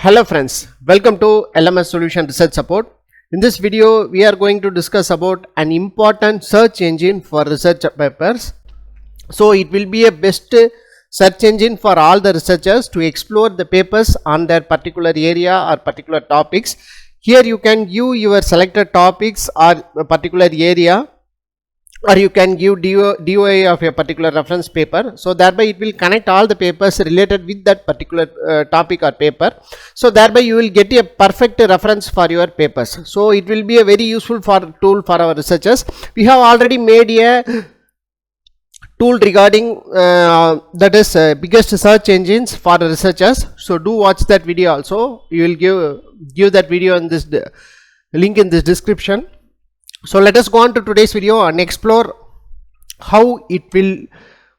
Hello friends, welcome to LMS Solution Research Support. In this video, we are going to discuss about an important search engine for research papers. So it will be a best search engine for all the researchers to explore the papers on their particular area or particular topics. Here you can view your selected topics or a particular area, or you can give DOI of a particular reference paper. So thereby it will connect all the papers related with that particular topic or paper. So thereby you will get a perfect reference for your papers. So it will be a very useful tool for our researchers. We have already made a tool regarding that is biggest search engines for researchers. So do watch that video also. You will give that video in this link in this description. So let us go on to today's video and explore how it will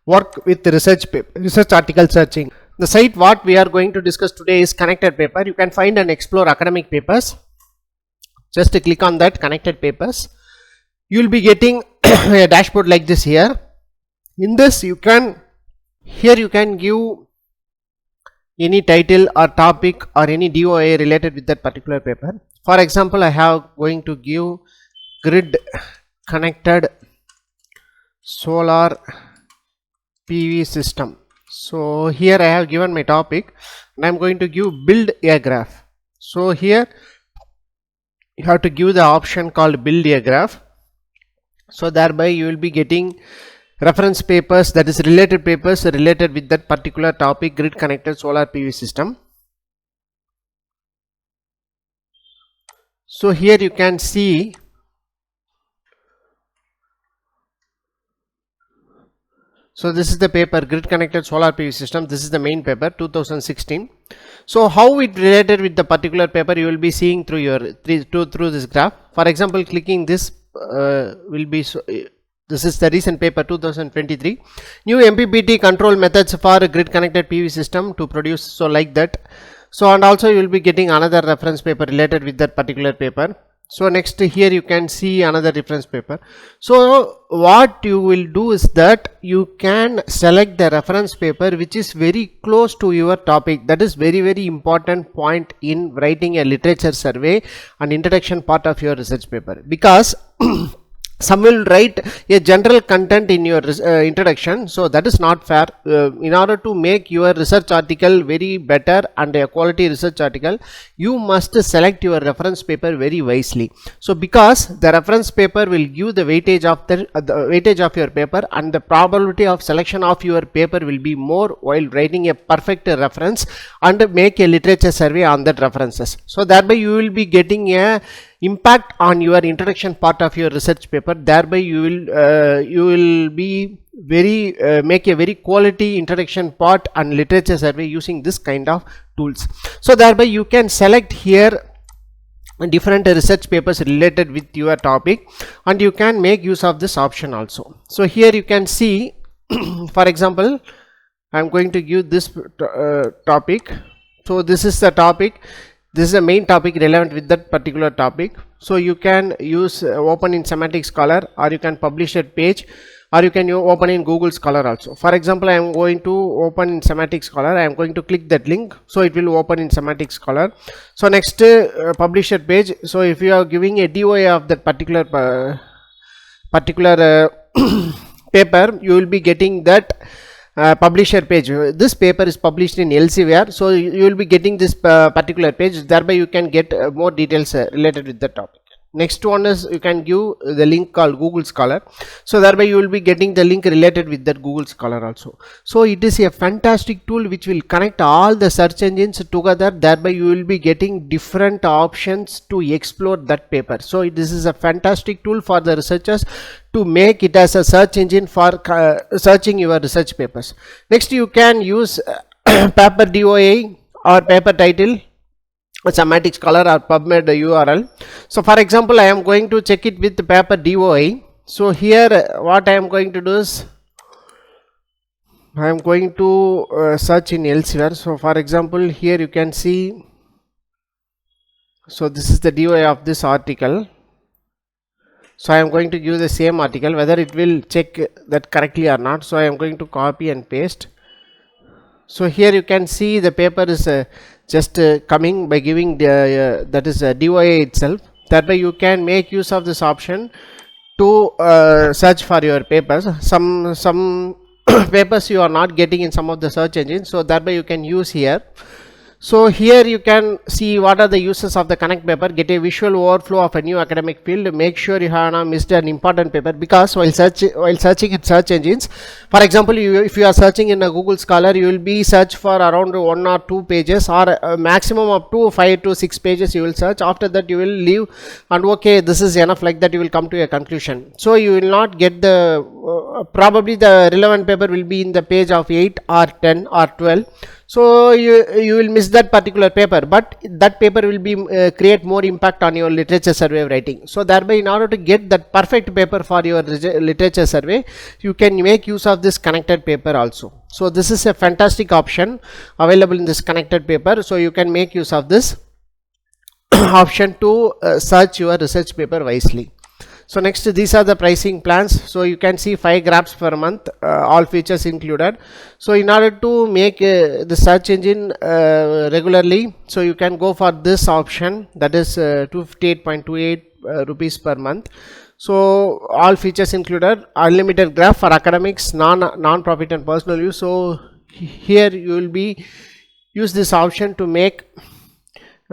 work with the research article searching. The site what we are going to discuss today is Connected Paper. You can find and explore academic papers. Just click on that Connected Papers. You will be getting a dashboard like this here. In this you can give any title or topic or any DOI related with that particular paper. For example, I have going to give grid connected solar PV system. So here I have given my topic and I am going to give build a graph. So here you have to give the option called build a graph. So thereby you will be getting reference papers, that is related papers related with that particular topic, grid connected solar PV system. So here you can see so this is the paper grid connected solar PV system. This is the main paper 2016. So how it related with the particular paper you will be seeing through your through this graph. For example, clicking this will be this is the recent paper 2023, new MPPT control methods for grid connected PV system to produce, so like that. So and also you will be getting another reference paper related with that particular paper. So next here you can see another reference paper. So what you will do is that you can select the reference paper which is very close to your topic. That is very important point in writing a literature survey and introduction part of your research paper, because some will write a general content in your introduction, so that is not fair. In order to make your research article very better and a quality research article, you must select your reference paper very wisely. So because the reference paper will give the weightage of the weightage of your paper, and the probability of selection of your paper will be more while writing a perfect reference and make a literature survey on that references. So thereby you will be getting a impact on your introduction part of your research paper. Thereby you will be make a very quality introduction part and literature survey using this kind of tools. So thereby you can select here different research papers related with your topic, and you can make use of this option also. So here you can see for example, I am going to give this topic. So this is the topic. This is the main topic relevant with that particular topic. So you can use open in Semantic Scholar, or you can publish a page, or you can open in Google Scholar also. For example, I am going to open in Semantic Scholar. I am going to click that link, so it will open in Semantic Scholar. So next publisher page. So if you are giving a DOI of that particular paper, you will be getting that publisher page. This paper is published in Elsevier, so you will be getting this particular page. Thereby you can get more details related with the topic. Next one is you can give the link called Google Scholar. So thereby you will be getting the link related with that Google Scholar also. So it is a fantastic tool which will connect all the search engines together. Thereby you will be getting different options to explore that paper. So this is a fantastic tool for the researchers to make it as a search engine for searching your research papers. Next you can use paper DOI or paper title, Semantic Scholar or PubMed URL. So for example, I am going to check it with the paper DOI. So here what I am going to do is I am going to search in Elsevier. So for example, here you can see, so this is the DOI of this article. So I am going to give the same article, whether it will check that correctly or not. So I am going to copy and paste. So here you can see the paper is just coming by giving the that is DOA itself. Thereby you can make use of this option to search for your papers. Some papers you are not getting in some of the search engines, so thereby you can use here. So here you can see what are the uses of the Connect paper. Get a visual overflow of a new academic field. Make sure you have not missed an important paper, because while searching in search engines, for example, if you are searching in a Google Scholar, you will be search for around 1 or 2 pages, or a maximum up to 5 to 6 pages you will search. After that you will leave and okay, this is enough, like that you will come to a conclusion. So you will not get the probably the relevant paper will be in the page of 8 or 10 or 12. So you will miss that particular paper, but that paper will be create more impact on your literature survey writing. So thereby, in order to get that perfect paper for your literature survey, you can make use of this connected paper also. So this is a fantastic option available in this connected paper. So you can make use of this option to search your research paper wisely. So next, these are the pricing plans. So you can see 5 graphs per month, all features included. So in order to make the search engine regularly, so you can go for this option, that is 258.28 rupees per month. So all features included, unlimited graph for academics, non-profit and personal use. So here you will be use this option to make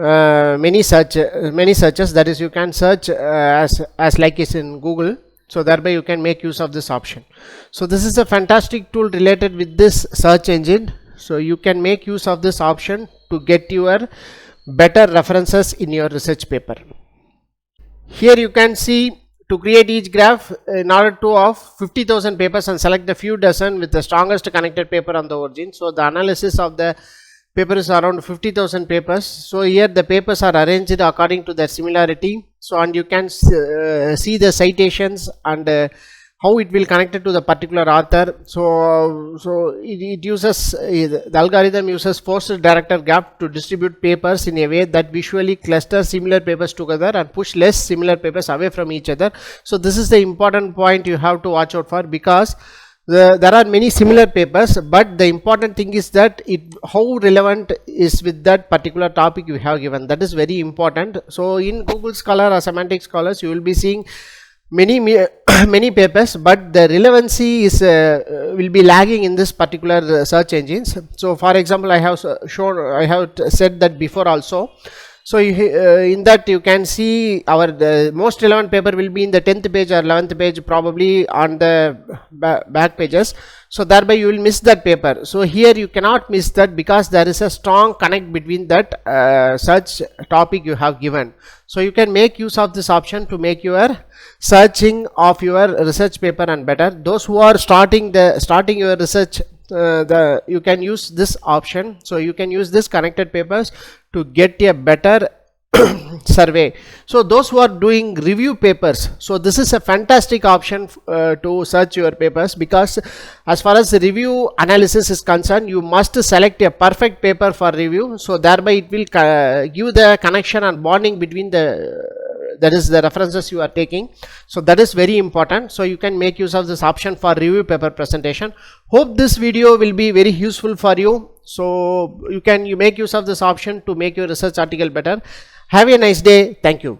many searches, that is you can search as like is in Google. So thereby you can make use of this option. So this is a fantastic tool related with this search engine. So you can make use of this option to get your better references in your research paper. Here you can see, to create each graph in order to of 50,000 papers and select the few dozen with the strongest connected paper on the origin. So the analysis of the paper is around 50,000 papers. So here the papers are arranged according to their similarity. So and you can see the citations and how it will connect it to the particular author. So it uses the algorithm uses forced directed gap to distribute papers in a way that visually clusters similar papers together and push less similar papers away from each other. So this is the important point you have to watch out for, because there are many similar papers, but the important thing is that how relevant is with that particular topic you have given. That is very important. So in Google Scholar or Semantic Scholars, you will be seeing many papers, but the relevancy is will be lagging in this particular search engines. So for example, I have said that before also. So in that you can see the most relevant paper will be in the 10th page or 11th page, probably on the back pages. So thereby you will miss that paper. So here you cannot miss that, because there is a strong connect between that search topic you have given. So you can make use of this option to make your searching of your research paper and better. Those who are starting your research, you can use this option. So you can use this connected papers to get a better survey. So those who are doing review papers, so this is a fantastic option to search your papers, because as far as the review analysis is concerned, you must select a perfect paper for review. So thereby it will give the connection and bonding between that is the references you are taking. So that is very important. So you can make use of this option for review paper presentation. Hope this video will be very useful for you. So you make use of this option to make your research article better. Have a nice day. Thank you.